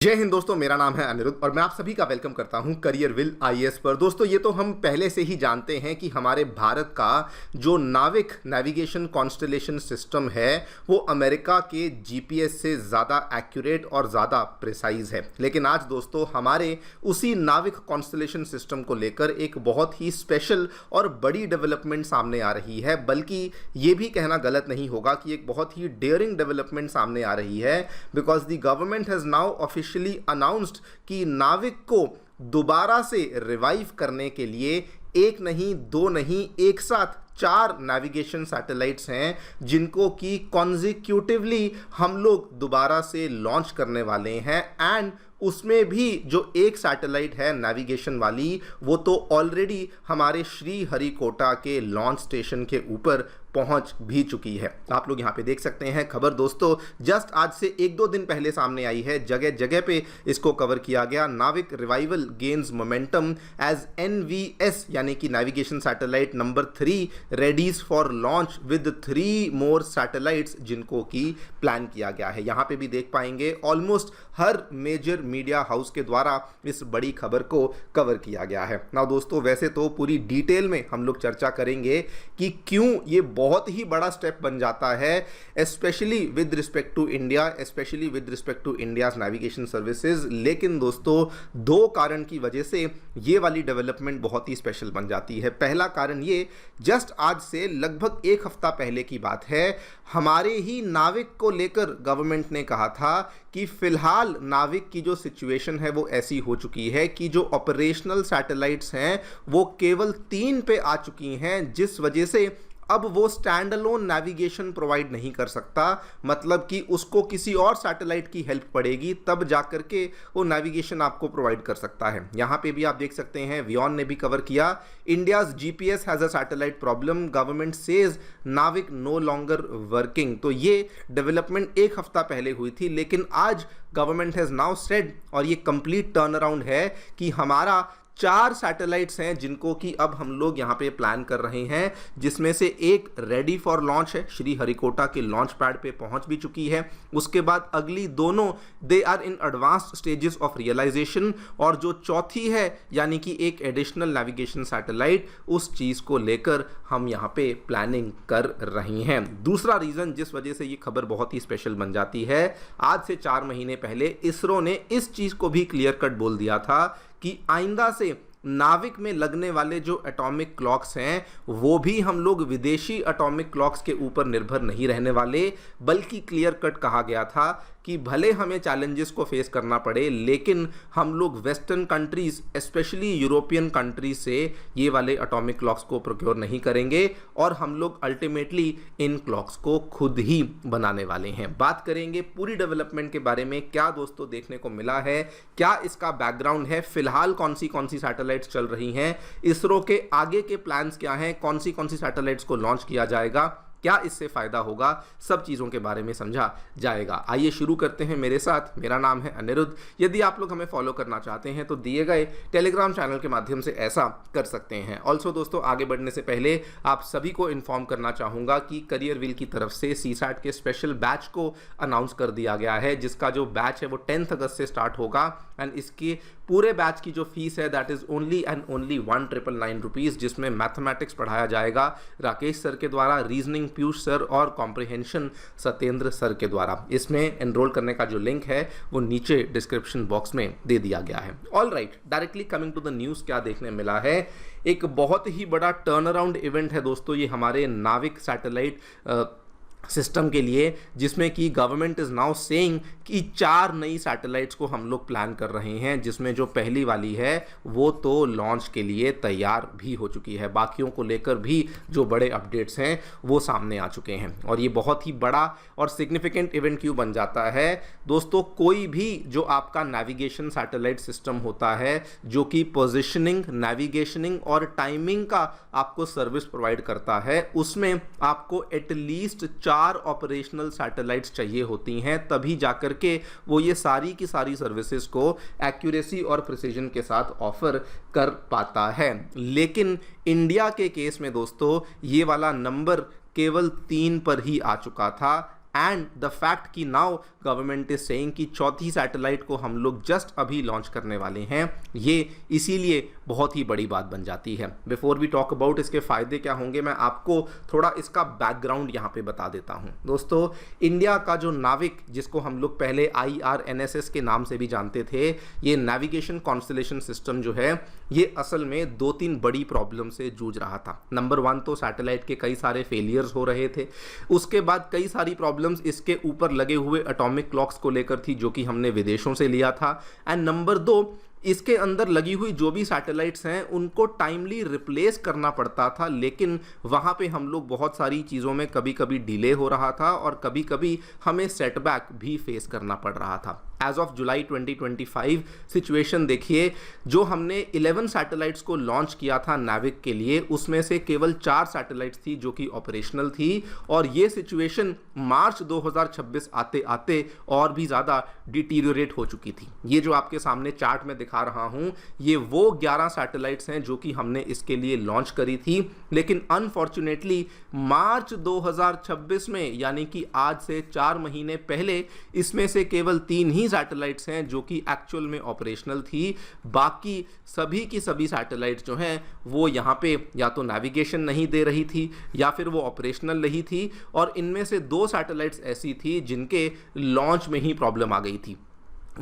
जय हिंद दोस्तों, मेरा नाम है अनिरुद्ध और मैं आप सभी का वेलकम करता हूं करियर विल आईएएस पर। दोस्तों, ये तो हम पहले से ही जानते हैं कि हमारे भारत का जो नाविक नेविगेशन कॉन्स्टलेशन सिस्टम है वो अमेरिका के जीपीएस से ज़्यादा एक्यूरेट और ज़्यादा प्रिसाइज है। लेकिन आज दोस्तों हमारे उसी नाविक कॉन्स्टलेशन सिस्टम को लेकर एक बहुत ही स्पेशल और बड़ी डेवलपमेंट सामने आ रही है। बल्कि ये भी कहना गलत नहीं होगा कि एक बहुत ही डेयरिंग डेवलपमेंट सामने आ रही है, because the government has now officially announced कि नाविक को दोबारा से रिवाइव करने के लिए एक नहीं, दो नहीं, एक साथ 4 नेविगेशन सैटेलाइट्स हैं जिनको कि कॉन्जिक्यूटिवली हम लोग दोबारा से लॉन्च करने वाले हैं। एंड उसमें भी जो एक सैटेलाइट है नेविगेशन वाली, वो तो ऑलरेडी हमारे श्री हरिकोटा के लॉन्च स्टेशन के ऊपर पहुंच भी चुकी है। आप लोग यहाँ पे देख सकते हैं खबर दोस्तों, जस्ट आज से 1-2 दिन पहले सामने आई है। जगह जगह पे इसको कवर किया गया। NavIC revival gains momentum as NVS यानी कि navigation satellite number 3 readies for launch with 3 more satellites जिनको कि प्लान किया गया है। यहाँ पे भी देख पाएंगे ऑलमोस्ट हर मेजर मीडिया हाउस के द्वारा इस बड़ी खबर को कवर किया गया है। ना दोस्तों, वैसे तो पूरी डिटेल में हम लोग चर्चा करेंगे कि क्यों ये बहुत ही बड़ा स्टेप बन जाता है, specially with respect to India, specially with respect to India's navigation services. लेकिन दोस्तों 2 कारण की वजह से ये वाली डेवलपमेंट बहुत ही स्पेशल बन जाती है। पहला कारण ये, जस्ट आज से लगभग 1 हफ्ता पहले की बात है, हमारे ही नाविक को लेकर गवर्नमेंट ने कहा था कि फिलहाल नाविक की जो सिचुएशन है वो ऐसी हो चुकी है कि जो ऑपरेशनल सैटेलाइट्स हैं वो केवल 3 पे आ चुकी हैं, जिस वजह से अब वो स्टैंड अलोन नेविगेशन प्रोवाइड नहीं कर सकता। मतलब कि उसको किसी और सैटेलाइट की हेल्प पड़ेगी तब जाकर के वो नेविगेशन आपको प्रोवाइड कर सकता है। यहाँ पे भी आप देख सकते हैं, वियॉन ने भी कवर किया, India's GPS has a satellite problem, government says नाविक नो लॉन्गर वर्किंग। तो ये डेवलपमेंट 1 हफ्ता पहले हुई थी, लेकिन आज गवर्नमेंट हैज़ नाउ सेड, और ये कंप्लीट टर्न अराउंड है, कि हमारा 4 सैटेलाइट्स हैं जिनको कि अब हम लोग यहाँ पे प्लान कर रहे हैं, जिसमें से एक रेडी फॉर लॉन्च है, श्री हरिकोटा के लॉन्च पैड पे पहुंच भी चुकी है। उसके बाद अगली दोनों they are in advanced stages of realization, और जो चौथी है यानी कि एक एडिशनल नेविगेशन सैटेलाइट, उस चीज़ को लेकर हम यहाँ पे प्लानिंग कर रही हैं। दूसरा रीज़न जिस वजह से ये खबर बहुत ही स्पेशल बन जाती है, आज से 4 महीने पहले इसरो ने इस चीज़ को भी क्लियर कट बोल दिया था कि आइंदा से नाविक में लगने वाले जो एटॉमिक क्लॉक्स हैं वो भी हम लोग विदेशी एटॉमिक क्लॉक्स के ऊपर निर्भर नहीं रहने वाले, बल्कि क्लियर कट कहा गया था कि भले हमें चैलेंजेस को फेस करना पड़े, लेकिन हम लोग western countries specially European countries से ये वाले एटॉमिक क्लॉक्स को प्रोक्योर नहीं करेंगे, और हम लोग अल्टीमेटली इन क्लॉक्स को खुद ही बनाने वाले हैं। बात करेंगे पूरी डेवलपमेंट के बारे में, क्या दोस्तों देखने को मिला है, क्या इसका बैकग्राउंड है, फिलहाल कौन सी सैटेलाइट्स चल रही हैं, इसरो के आगे के प्लान्स क्या हैं, कौन सी सैटेलाइट्स को लॉन्च किया जाएगा, क्या इससे फायदा होगा, सब चीज़ों के बारे में समझा जाएगा। आइए शुरू करते हैं मेरे साथ। मेरा नाम है अनिरुद्ध। यदि आप लोग हमें फॉलो करना चाहते हैं तो दिए गए टेलीग्राम चैनल के माध्यम से ऐसा कर सकते हैं। ऑल्सो दोस्तों, आगे बढ़ने से पहले आप सभी को इन्फॉर्म करना चाहूँगा कि करियर विल की तरफ से सीसैट के स्पेशल बैच को अनाउंस कर दिया गया है, जिसका जो बैच है वो 10 अगस्त से स्टार्ट होगा। एंड इसके पूरे बैच की जो फीस है that is only and only 1999 rupees, जिसमें मैथमेटिक्स पढ़ाया जाएगा राकेश सर के द्वारा, रीजनिंग पीयूष सर, और कॉम्प्रिहेंशन सत्येंद्र सर के द्वारा। इसमें एनरोल करने का जो लिंक है वो नीचे डिस्क्रिप्शन बॉक्स में दे दिया गया है। All right, directly coming to the news, क्या देखने मिला है, एक बहुत ही बड़ा टर्न अराउंड इवेंट है दोस्तों ये हमारे नाविक सैटेलाइट सिस्टम के लिए, जिसमें कि गवर्नमेंट इज़ नाउ सेइंग कि 4 नई सैटेलाइट्स को हम लोग प्लान कर रहे हैं, जिसमें जो पहली वाली है वो तो लॉन्च के लिए तैयार भी हो चुकी है। बाकियों को लेकर भी जो बड़े अपडेट्स हैं वो सामने आ चुके हैं। और ये बहुत ही बड़ा और सिग्निफिकेंट इवेंट क्यों बन जाता है दोस्तों, कोई भी जो आपका नेविगेशन सैटेलाइट सिस्टम होता है जो कि पोजिशनिंग, नेविगेशनिंग और टाइमिंग का आपको सर्विस प्रोवाइड करता है, उसमें आपको एटलीस्ट 4 ऑपरेशनल सैटेलाइट्स चाहिए होती हैं, तभी जाकर के वो ये सारी की सारी सर्विसेज को एक्यूरेसी और प्रिसीजन के साथ ऑफर कर पाता है। लेकिन इंडिया के केस में दोस्तों ये वाला नंबर केवल 3 पर ही आ चुका था। एंड द फैक्ट कि नाउ गवर्नमेंट इज सेइंग कि चौथी सैटेलाइट को हम लोग जस्ट अभी लॉन्च करने वाले हैं, ये इसीलिए बहुत ही बड़ी बात बन जाती है। बिफोर वी टॉक अबाउट इसके फायदे क्या होंगे, मैं आपको थोड़ा इसका बैकग्राउंड यहाँ पे बता देता हूँ। दोस्तों, इंडिया का जो नाविक, जिसको हम लोग पहले IRNSS के नाम से भी जानते थे, ये नेविगेशन कॉन्स्टलेशन सिस्टम जो है, ये असल में 2-3 बड़ी प्रॉब्लम से जूझ रहा था। नंबर 1 तो सैटेलाइट के कई सारे फेलियर्स हो रहे थे, उसके बाद कई सारी प्रॉब्लम्स इसके ऊपर लगे हुए एटॉमिक क्लॉक्स को लेकर थी, जो कि हमने विदेशों से लिया था। एंड नंबर 2, इसके अंदर लगी हुई जो भी सैटेलाइट्स हैं उनको टाइमली रिप्लेस करना पड़ता था, लेकिन वहाँ पे हम लोग बहुत सारी चीज़ों में कभी कभी डिले हो रहा था और कभी कभी हमें सेटबैक भी फेस करना पड़ रहा था। एज ऑफ जुलाई 2025 सिचुएशन देखिए, जो हमने 11 सैटेलाइट्स को लॉन्च किया था नाविक के लिए, उसमें से केवल 4 सैटेलाइट्स थी जो कि ऑपरेशनल थी, और ये सिचुएशन मार्च 2026 आते आते और भी ज़्यादा डिटीरियोरेट हो चुकी थी। ये जो आपके सामने चार्ट में दिखा रहा हूँ, ये वो 11 सैटेलाइट्स हैं जो कि हमने इसके लिए लॉन्च करी थी, लेकिन अनफॉर्चुनेटली मार्च 2026 में, यानी कि आज से 4 महीने पहले, इसमें से केवल 3 ही सैटेलाइट्स हैं जो कि एक्चुअल में ऑपरेशनल थी। बाकी सभी की सभी सैटेलाइट्स जो हैं वो यहाँ पे या तो नेविगेशन नहीं दे रही थी या फिर वो ऑपरेशनल नहीं थी, और इनमें से 2 सैटेलाइट्स ऐसी थी जिनके लॉन्च में ही प्रॉब्लम आ गई थी।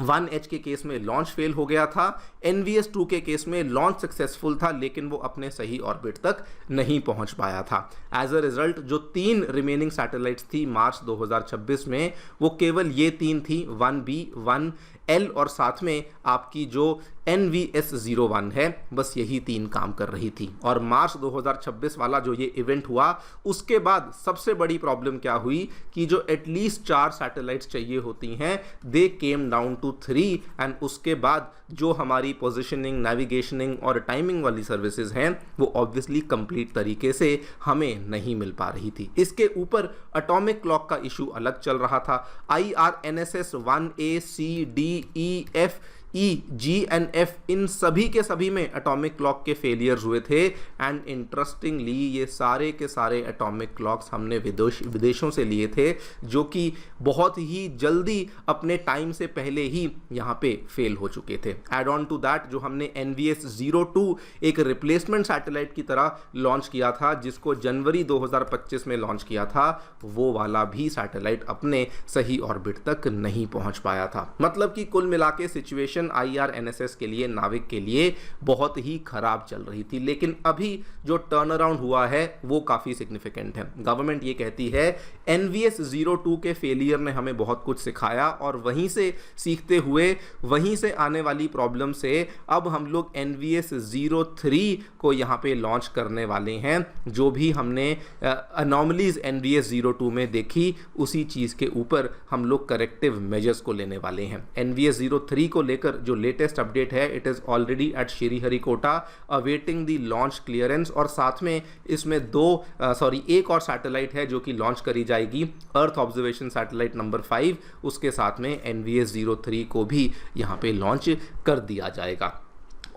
1H के केस में लॉन्च फेल हो गया था, NVS-2 के केस में लॉन्च सक्सेसफुल था, लेकिन वो अपने सही ऑर्बिट तक नहीं पहुंच पाया था। एज अ रिजल्ट जो 3 रिमेनिंग सैटेलाइट्स थी मार्च 2026 में, वो केवल ये 3 थी, 1B, 1L और साथ में आपकी जो NVS-01 है, बस यही 3 काम कर रही थी। और मार्च 2026 वाला जो ये इवेंट हुआ, उसके बाद सबसे बड़ी प्रॉब्लम क्या हुई कि जो एटलीस्ट 4 सैटेलाइट्स चाहिए होती हैं, दे केम डाउन टू 3, एंड उसके बाद जो हमारी पोजिशनिंग, नेविगेशनिंग और टाइमिंग वाली सर्विसेज हैं, वो ऑब्वियसली कंप्लीट तरीके से हमें नहीं मिल पा रही थी। इसके ऊपर एटॉमिक क्लॉक का इशू अलग चल रहा था। IRNSS 1A, C, D, E, F, E, G and F, इन सभी के सभी में एटॉमिक क्लॉक के फेलियर्स हुए थे। एंड इंटरेस्टिंगली ये सारे के सारे एटॉमिक क्लॉक्स हमने विदेशों से लिए थे, जो कि बहुत ही जल्दी अपने टाइम से पहले ही यहाँ पे फेल हो चुके थे। एड ऑन टू दैट, जो हमने NVS-02 एक रिप्लेसमेंट सैटेलाइट की तरह लॉन्च किया था, जिसको जनवरी 2025 में लॉन्च किया था, वो वाला भी सैटेलाइट अपने सही ऑर्बिट तक नहीं पहुंच पाया था। मतलब कि कुल मिला के सिचुएशन IRNSS के लिए, नाविक के लिए बहुत ही खराब चल रही थी। लेकिन अभी जो टर्न अराउंड हुआ है वो काफी सिग्निफिकेंट है। गवर्नमेंट ये कहती है NVS-02 के फेलियर ने हमें बहुत कुछ सिखाया, और वहीं से सीखते हुए, वहीं से आने वाली प्रॉब्लम से अब हम लोग NVS-03 को यहाँ पे लॉन्च करने वाले हैं। जो भी हमने अनॉमलीज NVS-02 में देखी, उसी चीज के ऊपर हम लोग करेक्टिव मेजर्स को लेने वाले हैं। NVS-03 को लेकर जो लेटेस्ट अपडेट है, it is already at Sriharikota awaiting the launch clearance, और साथ में इसमें एक और सैटेलाइट है जो कि लॉन्च करी जाएगी, अर्थ ऑब्जर्वेशन सैटेलाइट नंबर 5, उसके साथ में NVS-03 को भी यहाँ पे लॉन्च कर दिया जाएगा।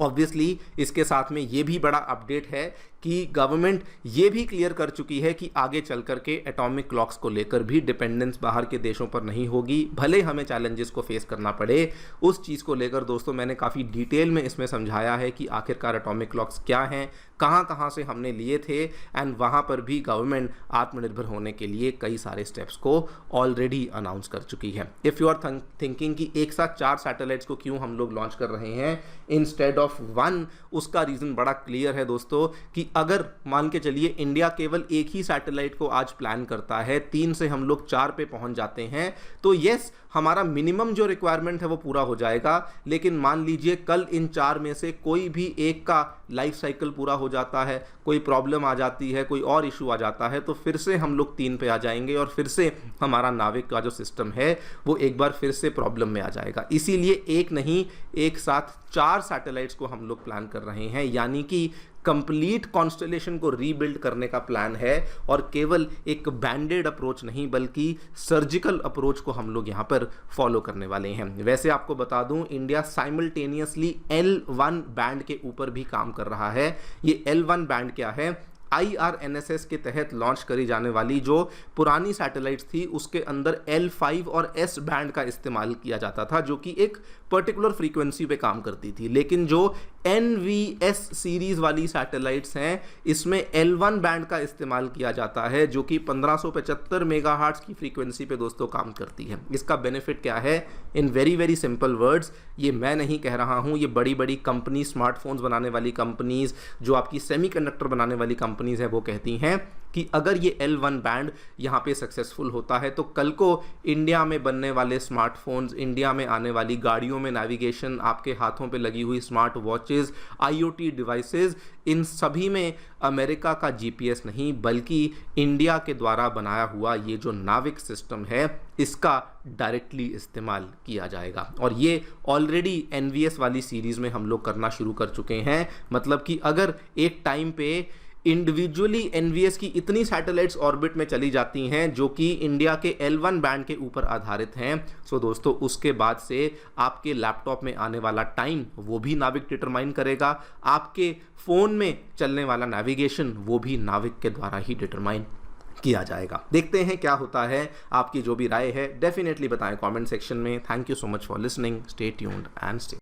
ऑब्वियसली इसके साथ में ये भी बड़ा अपडेट है कि गवर्नमेंट ये भी क्लियर कर चुकी है कि आगे चल कर के एटॉमिक क्लॉक्स को लेकर भी डिपेंडेंस बाहर के देशों पर नहीं होगी, भले हमें चैलेंजेस को फेस करना पड़े। उस चीज़ को लेकर दोस्तों मैंने काफ़ी डिटेल में इसमें समझाया है कि आखिरकार एटॉमिक क्लॉक्स क्या हैं, कहाँ कहाँ से हमने लिए थे, एंड वहाँ पर भी गवर्नमेंट आत्मनिर्भर होने के लिए कई सारे स्टेप्स को ऑलरेडी अनाउंस कर चुकी है। इफ़ यू आर थिंकिंग कि एक साथ 4 सैटेलाइट्स को क्यों हम लोग लॉन्च कर रहे हैं इंस्टेड ऑफ 1, उसका रीज़न बड़ा क्लियर है दोस्तों, कि अगर मान के चलिए इंडिया केवल एक ही सैटेलाइट को आज प्लान करता है, 3 से हम लोग 4 पे पहुंच जाते हैं, तो यस हमारा मिनिमम जो रिक्वायरमेंट है वो पूरा हो जाएगा। लेकिन मान लीजिए कल इन 4 में से कोई भी एक का लाइफ साइकिल पूरा हो जाता है, कोई प्रॉब्लम आ जाती है, कोई और इशू आ जाता है, तो फिर से हम लोग 3 पे आ जाएंगे और फिर से हमारा नाविक का जो सिस्टम है वो एक बार फिर से प्रॉब्लम में आ जाएगा। इसीलिए एक नहीं, एक साथ 4 सैटेलाइट्स को हम लोग प्लान कर रहे हैं, यानी कि कंप्लीट कॉन्स्टलेशन को रीबिल्ड करने का प्लान है, और केवल एक बैंडेड अप्रोच नहीं बल्कि सर्जिकल अप्रोच को हम लोग यहाँ पर फॉलो करने वाले हैं। वैसे आपको बता दूं, इंडिया साइमल्टेनियसली L1 बैंड के ऊपर भी काम कर रहा है। ये L1 बैंड क्या है? IRNSS के तहत लॉन्च करी जाने वाली जो पुरानी सैटेलाइट्स थी उसके अंदर L5 और S बैंड का इस्तेमाल किया जाता था, जो कि एक पर्टिकुलर फ्रीक्वेंसी पे काम करती थी। लेकिन जो NVS सीरीज वाली सैटेलाइट्स हैं इसमें L1 बैंड का इस्तेमाल किया जाता है, जो कि 1575 मेगाहर्ट्ज की फ्रीक्वेंसी पे दोस्तों काम करती है। इसका बेनिफिट क्या है? In very very simple words, ये मैं नहीं कह रहा हूँ, ये बड़ी बड़ी कंपनी, स्मार्टफोन्स बनाने वाली कंपनीज, जो आपकी सेमीकंडक्टर बनाने वाली कंपनीज हैं, वो कहती हैं कि अगर ये L1 बैंड यहाँ पे सक्सेसफुल होता है तो कल को इंडिया में बनने वाले स्मार्टफोन्स, इंडिया में आने वाली गाड़ियों में नेविगेशन, आपके हाथों पे लगी हुई स्मार्ट वॉचेस, IoT डिवाइसेस, इन सभी में अमेरिका का GPS नहीं बल्कि इंडिया के द्वारा बनाया हुआ ये जो नाविक सिस्टम है इसका डायरेक्टली इस्तेमाल किया जाएगा। और ये ऑलरेडी NVS वाली सीरीज़ में हम लोग करना शुरू कर चुके हैं। मतलब कि अगर एक टाइम पे इंडिविजुअली NVS की इतनी सैटेलाइट्स ऑर्बिट में चली जाती हैं जो कि इंडिया के L1 बैंड के ऊपर आधारित हैं, सो दोस्तों उसके बाद से आपके लैपटॉप में आने वाला टाइम वो भी नाविक डिटरमाइन करेगा, आपके फ़ोन में चलने वाला नेविगेशन वो भी नाविक के द्वारा ही डिटरमाइन किया जाएगा। देखते हैं क्या होता है। आपकी जो भी राय है डेफिनेटली बताएं कमेंट सेक्शन में। Thank you so much for listening. Stay tuned and stay